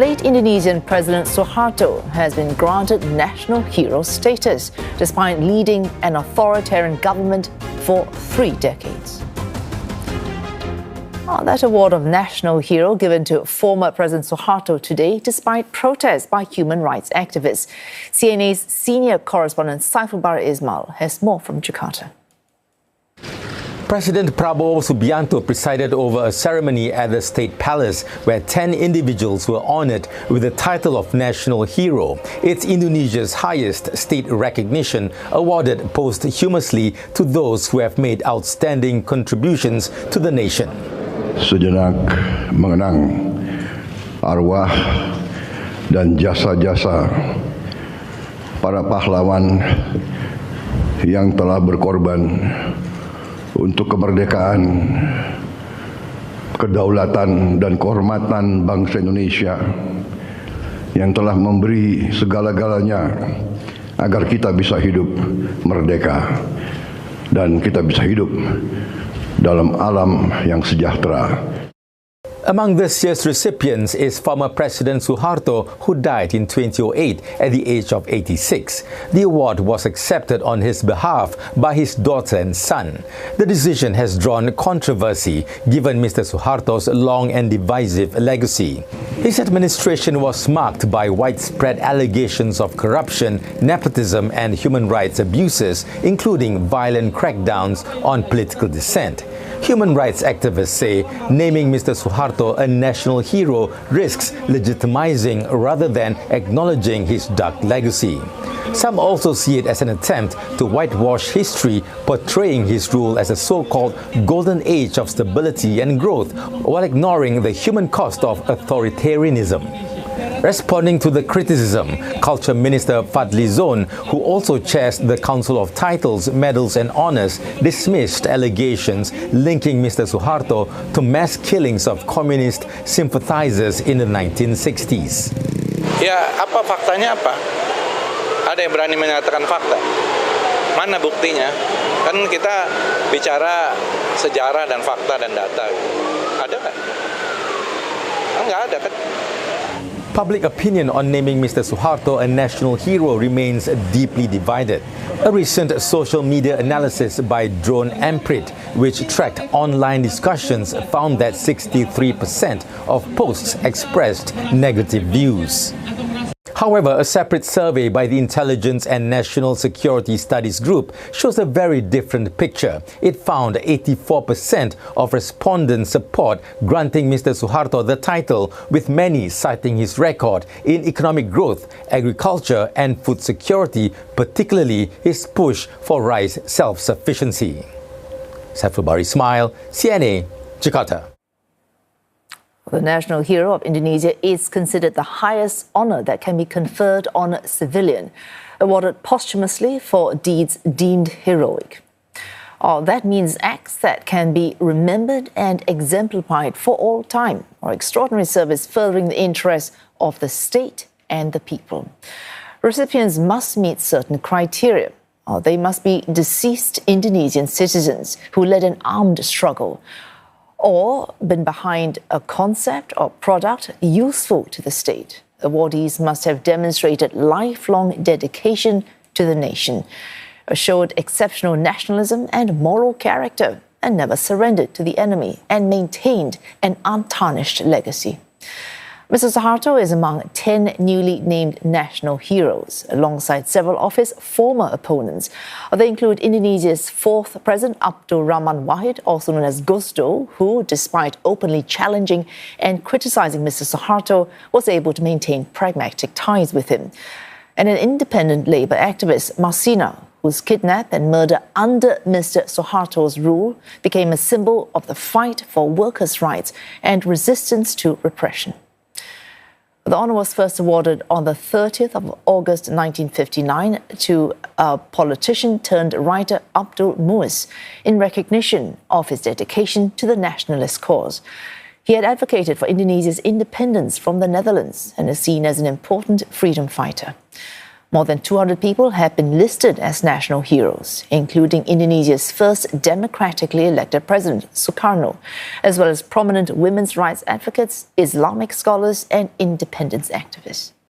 Late Indonesian President Suharto has been granted national hero status despite leading an authoritarian government for 3 decades. That award of national hero given to former President Suharto today despite protests by human rights activists. CNA's senior correspondent Saifulbahri Ismail has more from Jakarta. President Prabowo Subianto presided over a ceremony at the State Palace where 10 individuals were honored with the title of National Hero. It's Indonesia's highest state recognition awarded posthumously to those who have made outstanding contributions to the nation. Sejenak mengenang arwah dan jasa-jasa para pahlawan yang telah berkorban untuk kemerdekaan, kedaulatan dan kehormatan bangsa Indonesia yang telah memberi segala-galanya agar kita bisa hidup merdeka dan kita bisa hidup dalam alam yang sejahtera. Among this year's recipients is former President Suharto, who died in 2008 at the age of 86. The award was accepted on his behalf by his daughter and son. The decision has drawn controversy given Mr. Suharto's long and divisive legacy. His administration was marked by widespread allegations of corruption, nepotism and human rights abuses, including violent crackdowns on political dissent. Human rights activists say naming Mr. Suharto a national hero risks legitimizing rather than acknowledging his dark legacy. Some also see it as an attempt to whitewash history, portraying his rule as a so-called golden age of stability and growth, while ignoring the human cost of authoritarianism. Responding to the criticism, Culture Minister Fadli Zon, who also chairs the Council of Titles, Medals and Honours, dismissed allegations linking Mr. Suharto to mass killings of communist sympathizers in the 1960s. Ya, apa faktanya apa? Ada yang berani menyatakan fakta? Mana buktinya? Kan kita bicara sejarah dan fakta dan data. Ada nggak? Nggak ada kan? Public opinion on naming Mr. Suharto a national hero remains deeply divided. A recent social media analysis by Drone Amprit, which tracked online discussions, found that 63% of posts expressed negative views. However, a separate survey by the Intelligence and National Security Studies Group shows a very different picture. It found 84% of respondents support granting Mr. Suharto the title, with many citing his record in economic growth, agriculture and food security, particularly his push for rice self-sufficiency. Saifulbahri Ismail, CNA, Jakarta. The National Hero of Indonesia is considered the highest honour that can be conferred on a civilian, awarded posthumously for deeds deemed heroic. That means acts that can be remembered and exemplified for all time, or extraordinary service furthering the interests of the state and the people. Recipients must meet certain criteria. They must be deceased Indonesian citizens who led an armed struggle, or been behind a concept or product useful to the state. Awardees must have demonstrated lifelong dedication to the nation, showed exceptional nationalism and moral character, and never surrendered to the enemy, and maintained an untarnished legacy. Mr. Suharto is among 10 newly named national heroes, alongside several of his former opponents. They include Indonesia's fourth President Abdul Rahman Wahid, also known as Gusdo, who, despite openly challenging and criticizing Mr. Suharto, was able to maintain pragmatic ties with him. And an independent labor activist, Masina, whose kidnap and murder under Mr. Suharto's rule became a symbol of the fight for workers' rights and resistance to repression. The honour was first awarded on the 30th of August 1959 to a politician-turned-writer Abdul Muis in recognition of his dedication to the nationalist cause. He had advocated for Indonesia's independence from the Netherlands and is seen as an important freedom fighter. More than 200 people have been listed as national heroes, including Indonesia's first democratically elected president, Sukarno, as well as prominent women's rights advocates, Islamic scholars, and independence activists.